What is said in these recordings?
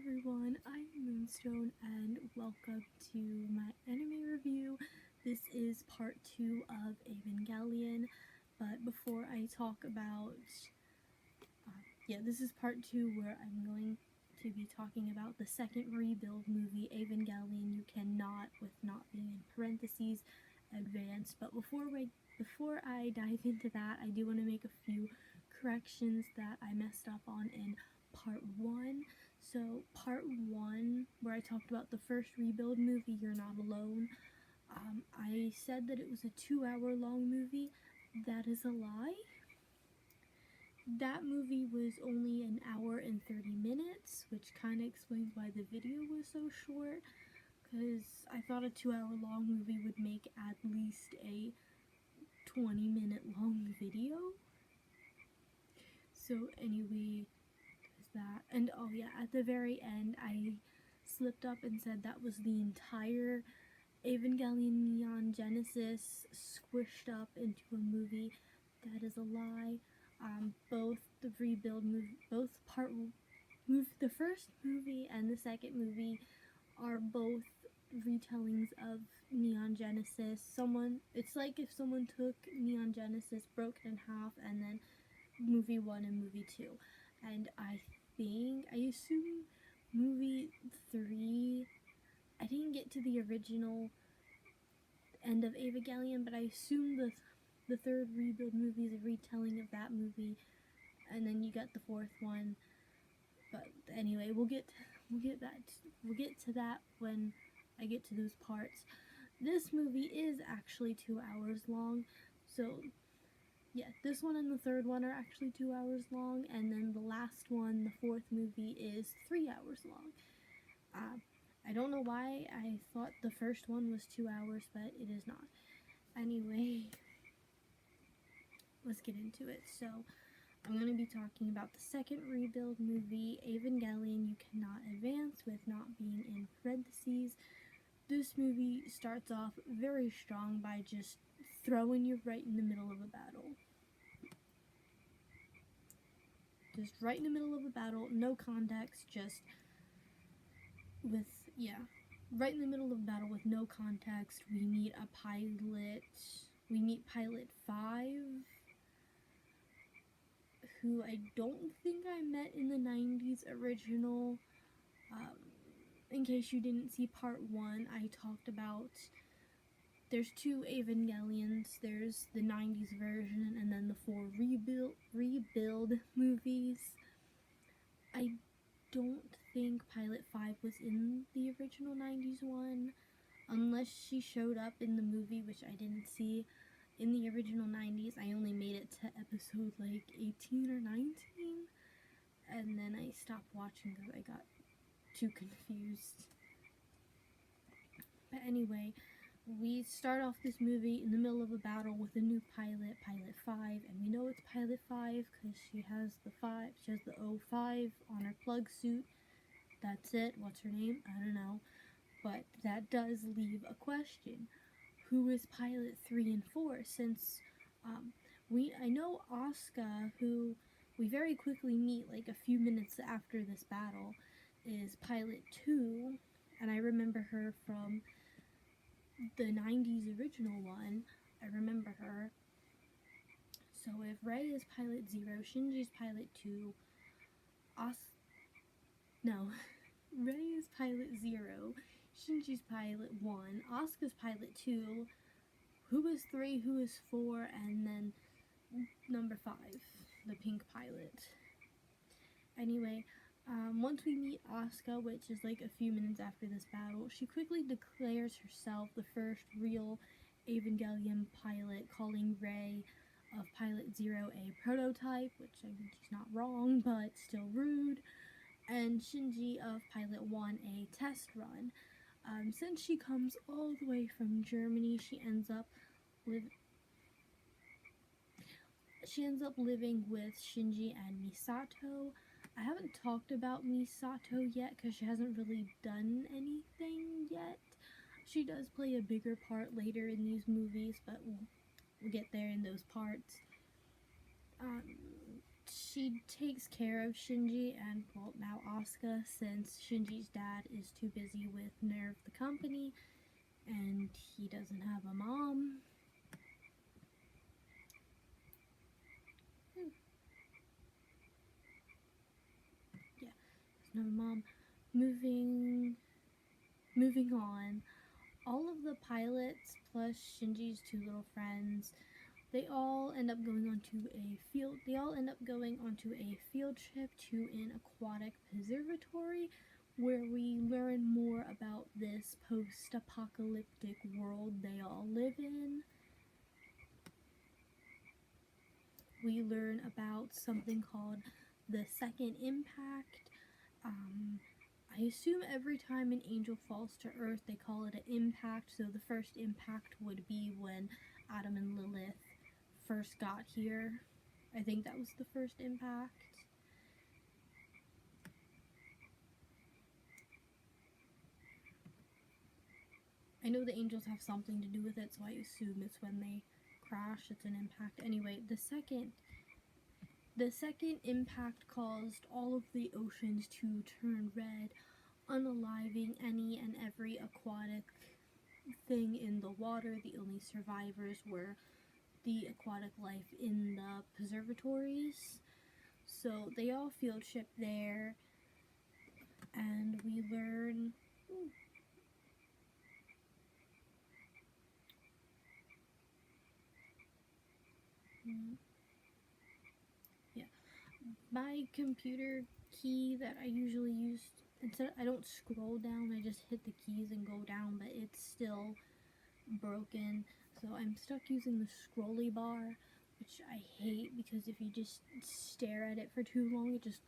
everyone, I'm Moonstone and welcome to my anime review. This is part 2 of Evangelion, but before I talk about, this is part 2 where I'm going to be talking about the second rebuild movie, Evangelion. You cannot, with not being in parentheses, advance. But before I dive into that, I do want to make a few corrections that I messed up on in part 1. So part 1, where I talked about the first rebuild movie, You're Not Alone, I said that it was a 2-hour long movie. That is a lie. That movie was only an hour and 30 minutes, which kind of explains why the video was so short, because I thought a 2-hour long movie would make at least a 20-minute long video. So anyway, that. And oh yeah, at the very end I slipped up and said that was the entire Evangelion Neon Genesis squished up into a movie. That is a lie. Both the rebuild movie, the first movie and the second movie are both retellings of Neon Genesis. It's like if someone took Neon Genesis, broke it in half, and then movie 1 and movie 2. And I assume movie 3, I didn't get to the original end of Evangelion, but I assume the third rebuild movie is a retelling of that movie, and then you got the fourth one. But anyway, we'll get to that when I get to those parts. This movie is actually 2 hours long, so yeah, this one and the third one are actually 2 hours long, and then the last one, the fourth movie, is 3 hours long. I don't know why I thought the first one was 2 hours, but it is not. Anyway, let's get into it. So, I'm going to be talking about the second rebuild movie, Evangelion You Cannot Advance, with not being in parentheses. This movie starts off very strong by just throwing you right in the middle of a battle. Just right in the middle of a battle, no context, right in the middle of a battle with no context. We meet Pilot 5, who I don't think I met in the 90s original. In case you didn't see part 1, I talked about there's 2 Evangelions. There's the 90s version and then the 4 rebuild movies. I don't think Pilot 5 was in the original 90s one, unless she showed up in the movie, which I didn't see. In the original 90s, I only made it to episode like 18 or 19, and then I stopped watching because I got too confused. But anyway, we start off this movie in the middle of a battle with a new pilot, Pilot 5, and we know it's Pilot 5 because she has the 05 on her plug suit. That's it. What's her name? I don't know. But that does leave a question. Who is Pilot 3 and 4? Since I know Asuka, who we very quickly meet like a few minutes after this battle, is Pilot 2, and I remember her from the 90s original one. I remember her. So if Rei is Pilot 0, Shinji's Pilot 2, Rei is Pilot 0, Shinji's Pilot 1, Asuka's Pilot 2, who is 3, who is 4, and then number 5, the pink pilot. Anyway, once we meet Asuka, which is like a few minutes after this battle, she quickly declares herself the first real Evangelion pilot, calling Rei of Pilot 0 a prototype, which I mean she's not wrong, but still rude, and Shinji of Pilot 1 a test run. Since she comes all the way from Germany, she ends up living with Shinji and Misato. I haven't talked about Misato yet because she hasn't really done anything yet. She does play a bigger part later in these movies, but we'll get there in those parts. she takes care of Shinji and, well, now Asuka, since Shinji's dad is too busy with Nerve the company and he doesn't have a mom. Yeah, there's no mom. Moving on. All of the pilots plus Shinji's two little friends, they all end up going onto a field trip to an aquatic observatory where we learn more about this post-apocalyptic world they all live in. We learn about something called the second impact. I assume every time an angel falls to Earth, they call it an impact. So the first impact would be when Adam and Lilith first got here. I think that was the first impact. I know the angels have something to do with it, so I assume it's when they crash, it's an impact. Anyway, the second impact caused all of the oceans to turn red, unaliving any and every aquatic thing in the water. The only survivors were the aquatic life in the observatories. So they all field trip there, and we learn. Yeah, my computer key that I usually use, instead I don't scroll down, I just hit the keys and go down, but it's still broken, so I'm stuck using the scrolly bar, which I hate because if you just stare at it for too long, it just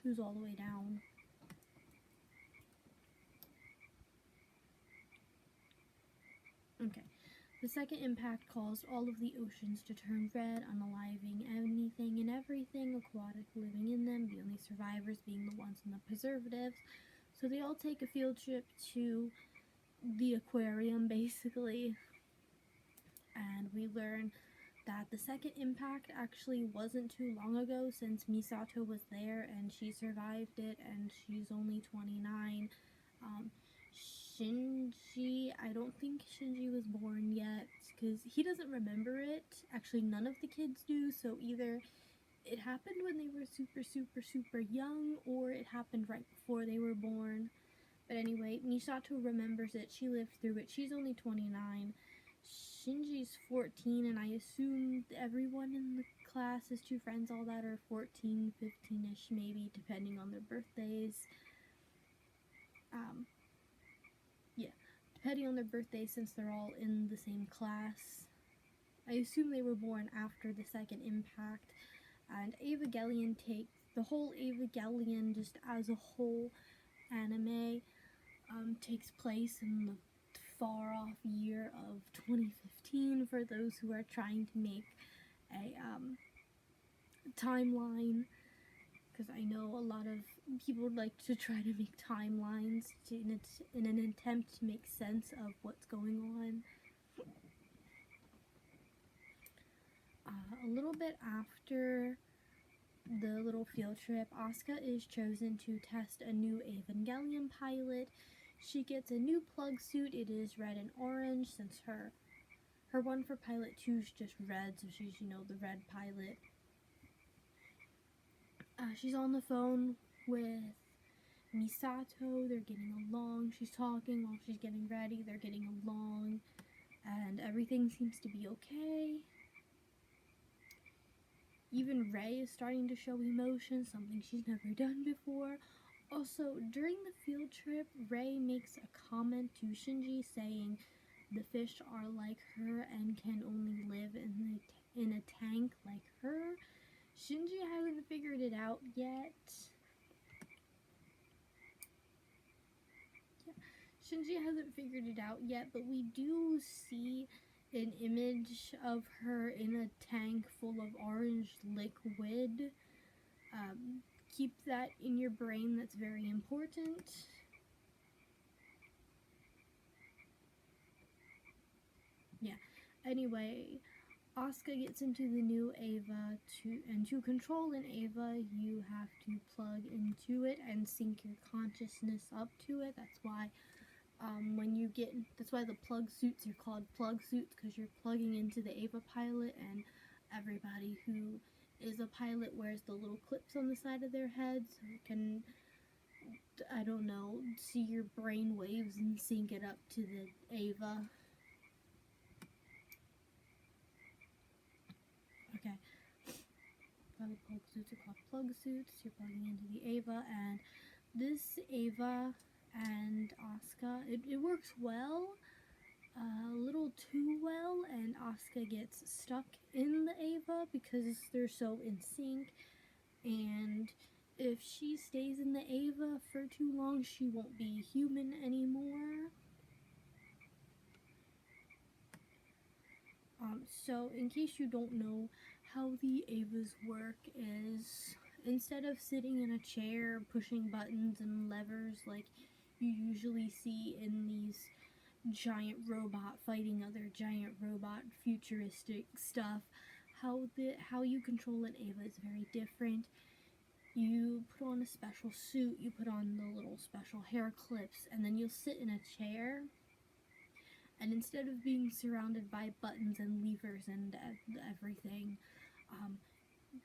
goes all the way down. Okay. The second impact caused all of the oceans to turn red, unaliving anything and everything aquatic living in them, the only survivors being the ones in the preservatives. So they all take a field trip to the aquarium, basically, and we learn that the second impact actually wasn't too long ago, since Misato was there and she survived it, and she's only 29. Shinji, I don't think Shinji was born yet, because he doesn't remember it. Actually, none of the kids do, so either it happened when they were super young, or it happened right before they were born. But anyway, Misato remembers it. She lived through it. She's only 29. Shinji's 14, and I assume everyone in the class, his two friends, all that, are 14, 15-ish maybe, depending on their birthdays. Yeah, depending on their birthday, since they're all in the same class. I assume they were born after the second impact. And Evangelion takes the whole Evangelion, just as a whole anime, takes place in the far off year of 2015 for those who are trying to make a timeline, because I know a lot of people would like to try to make timelines in an attempt to make sense of what's going on. A little bit after the little field trip, Asuka is chosen to test a new Evangelion pilot. She gets a new plug suit. It is red and orange, since her one for pilot 2 is just red, so she's, the red pilot. She's on the phone with Misato. They're getting along. She's talking while she's getting ready. They're getting along, and everything seems to be okay. Even Rei is starting to show emotion, something she's never done before. Also, during the field trip, Rei makes a comment to Shinji saying the fish are like her and can only live in a tank like her. Shinji hasn't figured it out yet. Shinji hasn't figured it out yet, but we do see an image of her in a tank full of orange liquid. Keep that in your brain, that's very important. Yeah, anyway, Asuka gets into the new Eva, to control an Eva, you have to plug into it and sync your consciousness up to it. That's why that's why the plug suits are called plug suits, because you're plugging into the Eva pilot, and everybody who is a pilot wears the little clips on the side of their head so it can, I don't know, see your brain waves and sync it up to the Eva. Okay. The plug suits are called plug suits. You're plugging into the Eva, and this Eva and Asuka, it works well, a little too well, and Asuka gets stuck in the Eva because they're so in sync, and if she stays in the Eva for too long, she won't be human anymore. So in case you don't know how the Evas work is, instead of sitting in a chair pushing buttons and levers like you usually see in these giant robot fighting other giant robot futuristic stuff, how you control an Eva is very different. You put on a special suit, you put on the little special hair clips, and then you'll sit in a chair, and instead of being surrounded by buttons and levers and everything,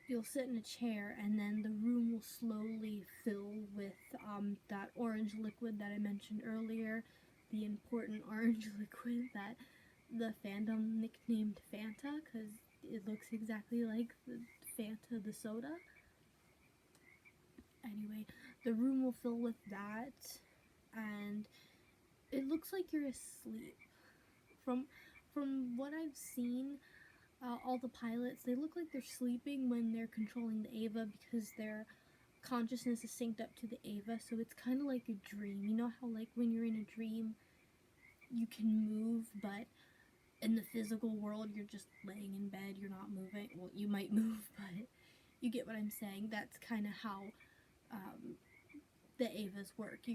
you'll sit in a chair, and then the room will slowly fill with that orange liquid that I mentioned earlier, the important orange liquid that the fandom nicknamed Fanta, because it looks exactly like the Fanta, the soda. Anyway, the room will fill with that, and it looks like you're asleep. From what I've seen, all the pilots, they look like they're sleeping when they're controlling the Eva because their consciousness is synced up to the Eva, so it's kind of like a dream. You know how like when you're in a dream, you can move, but in the physical world, you're just laying in bed, you're not moving. Well, you might move, but you get what I'm saying. That's kind of how the Evas work.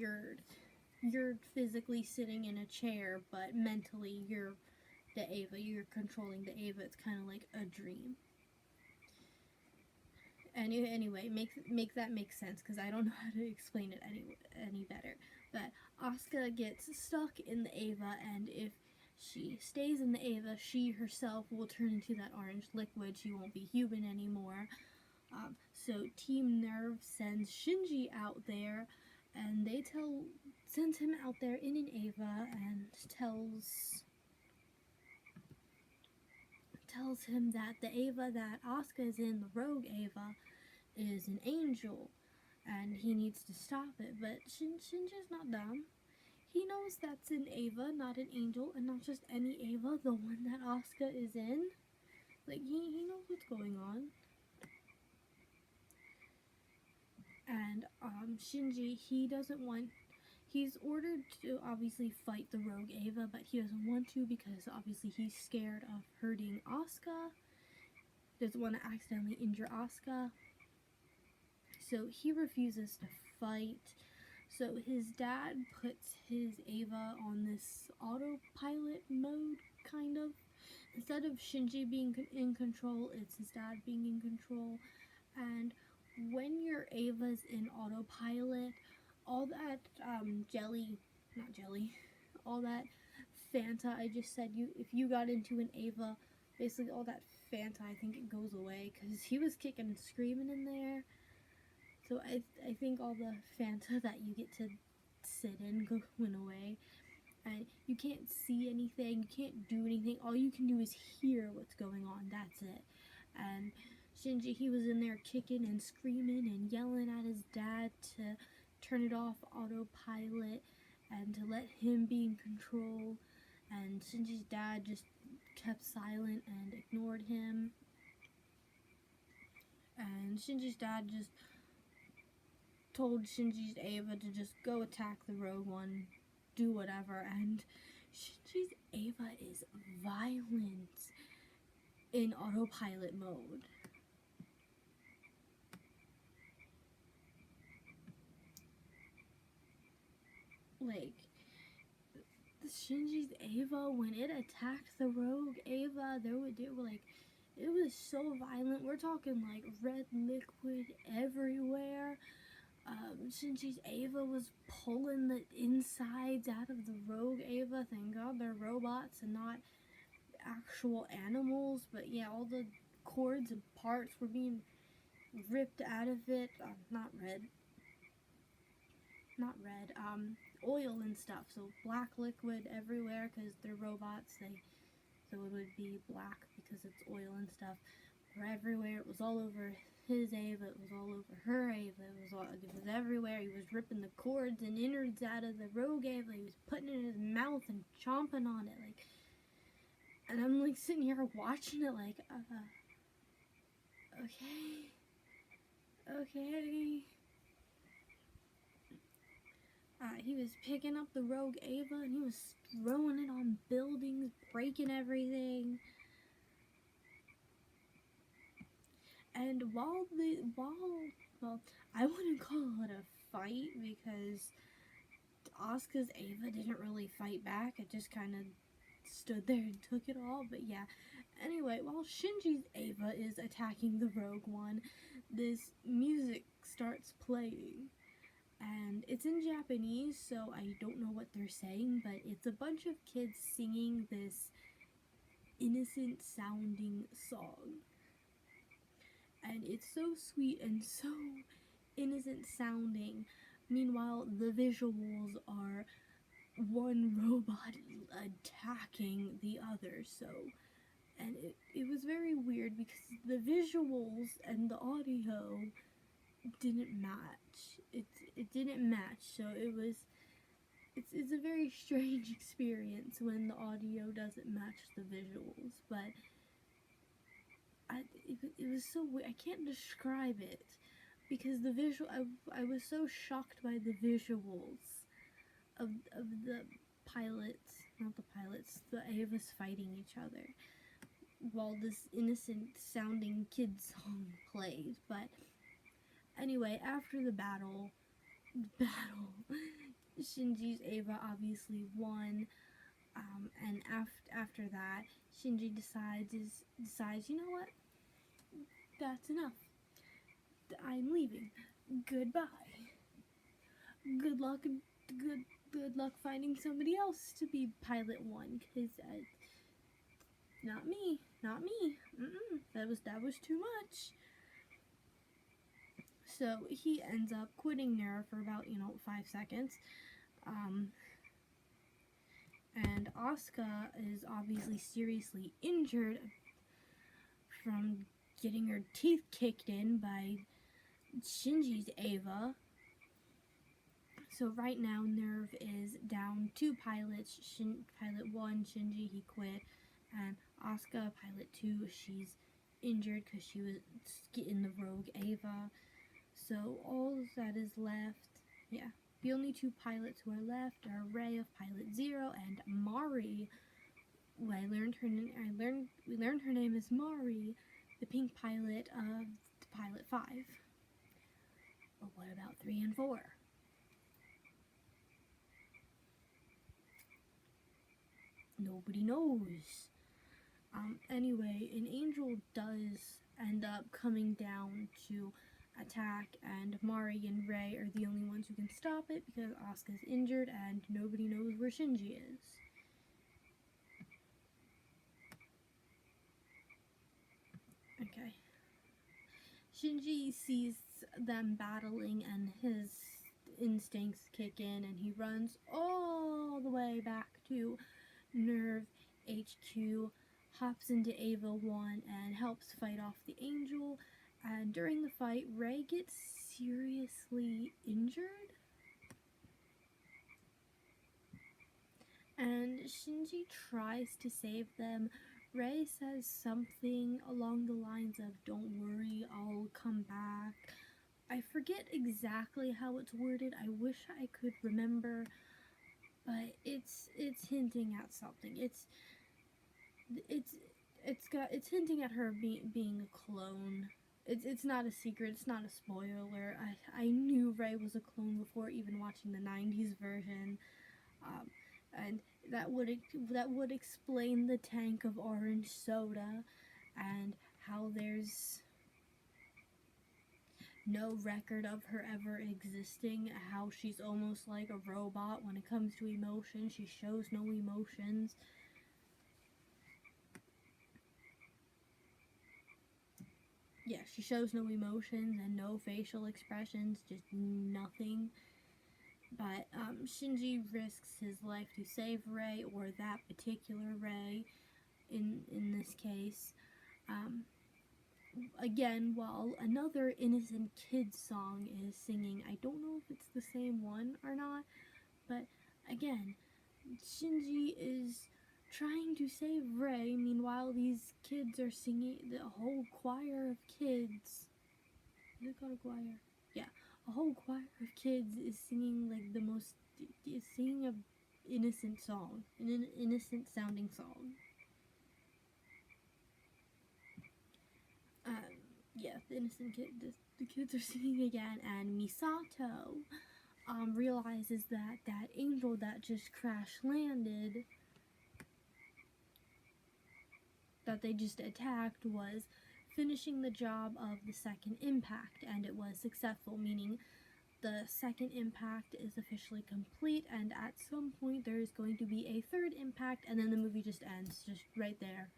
You're physically sitting in a chair, but mentally you're the Eva. You're controlling the Eva. It's kind of like a dream. Anyway, make that make sense, because I don't know how to explain it any better. But Asuka gets stuck in the Eva, and if she stays in the Eva, she herself will turn into that orange liquid. She won't be human anymore. So Team Nerve sends Shinji out there, and sends him out there in an Eva and tells him that the Eva that Asuka is in, the rogue Eva, is an angel, and he needs to stop it. But Shinji's not dumb. He knows that's an Eva, not an angel, and not just any Eva, the one that Asuka is in. Like, he knows what's going on. And Shinji, he's ordered to obviously fight the rogue Eva, but he doesn't want to because obviously he's scared of hurting Asuka. Doesn't want to accidentally injure Asuka. So he refuses to fight. So his dad puts his Eva on this autopilot mode, kind of. Instead of Shinji being in control, it's his dad being in control. And when your Eva's in autopilot, all that all that Fanta I just said, if you got into an Eva, basically all that Fanta, I think it goes away, because he was kicking and screaming in there. So I think all the Fanta that you get to sit in went away. And you can't see anything, you can't do anything, all you can do is hear what's going on, that's it. And Shinji, he was in there kicking and screaming and yelling at his dad to turn it off autopilot and to let him be in control. And Shinji's dad just kept silent and ignored him. And Shinji's dad just told Shinji's Eva to just go attack the rogue one, do whatever. And Shinji's Eva is violent in autopilot mode. Like, Shinji's Eva, when it attacked the rogue Eva, they were like, it was so violent. We're talking like red liquid everywhere. Shinji's Eva was pulling the insides out of the rogue Eva. Thank God they're robots and not actual animals. But yeah, all the cords and parts were being ripped out of it. Not red. Oil and stuff. So black liquid everywhere because they're robots. So it would be black because it's oil and stuff. Were everywhere. It was all over his Ava. It was all over her Ava. It was everywhere. He was ripping the cords and innards out of the rogue Ava. He was putting it in his mouth and chomping on it, like. And I'm like sitting here watching it, like, okay. He was picking up the rogue Ava and he was throwing it on buildings, breaking everything. And well, I wouldn't call it a fight because Asuka's Ava didn't really fight back. It just kind of stood there and took it all. But yeah, anyway, while Shinji's Ava is attacking the rogue one, this music starts playing. And it's in Japanese, so I don't know what they're saying, but it's a bunch of kids singing this innocent sounding song. And it's so sweet and so innocent sounding. Meanwhile, the visuals are one robot attacking the other, so. And it was very weird because the visuals and the audio didn't match. It didn't match, so it's a very strange experience when the audio doesn't match the visuals, but it was so weird. I can't describe it because the visual. I was so shocked by the visuals of the pilots, not the pilots, the Avas fighting each other while this innocent sounding kid song plays. But anyway, after the battle, Shinji's Ava obviously won. And after that, Shinji decides, you know what? That's enough. I'm leaving. Goodbye. Good luck. Good luck finding somebody else to be pilot one, because not me. That was too much. So he ends up quitting there for about 5 seconds. And Asuka is obviously seriously injured from getting her teeth kicked in by Shinji's Ava. So right now, Nerve is down 2 pilots. Pilot 1, Shinji, he quit. And Asuka, pilot 2, she's injured because she was getting the rogue Ava. So all that is left, the only 2 pilots who are left are Rei of Pilot 0 and Mari. We learned her name is Mari, the pink pilot of Pilot 5. But what about 3 and 4? Nobody knows. Anyway, an angel does end up coming down to attack, and Mari and Rei are the only ones who can stop it because Asuka's injured and nobody knows where Shinji is. Okay. Shinji sees them battling and his instincts kick in and he runs all the way back to Nerve HQ, hops into Ava 1 and helps fight off the angel. And during the fight, Rei gets seriously injured. And Shinji tries to save them. Rei says something along the lines of, "Don't worry, I'll come back." I forget exactly how it's worded. I wish I could remember, but it's hinting at something. It's hinting at her being a clone. It's not a secret. It's not a spoiler. I knew Rei was a clone before even watching the 90s version. and that would explain the tank of orange soda, and how there's no record of her ever existing, how she's almost like a robot when it comes to emotion. She shows no emotions. Yeah, she shows no emotions and no facial expressions, just nothing. But Shinji risks his life to save Rei, or that particular Rei in this case. Again, while another innocent kid song is singing, I don't know if it's the same one or not, but again, Shinji is trying to save Rei. Meanwhile, these kids are singing. The whole choir of kids. Is it called a choir? Yeah, a whole choir of kids is singing like the most. Is singing a innocent song, an innocent sounding song. Yeah, the innocent kid. The kids are singing again, and Misato realizes that that angel that just crash landed, that they just attacked, was finishing the job of the second impact, and it was successful, meaning the second impact is officially complete, and at some point there is going to be a third impact, and then the movie just ends, just right there.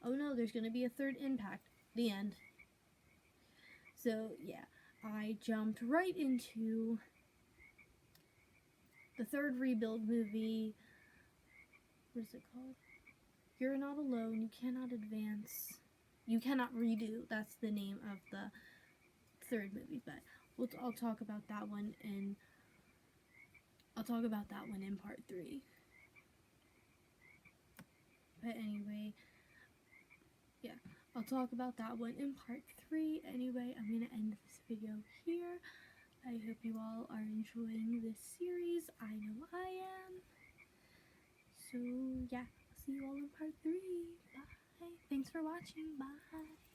Oh no, there's going to be a third impact. The end. So yeah, I jumped right into the third rebuild movie. What is it called? You're Not Alone, You Cannot Advance, You Cannot Redo. That's the name of the third movie, but I'll talk about that one in part 3. But anyway, yeah, I'll talk about that one in part 3. Anyway, I'm gonna end this video here. I hope you all are enjoying this series. I know I am. So yeah, see you all in part 3. Bye. Thanks for watching. Bye.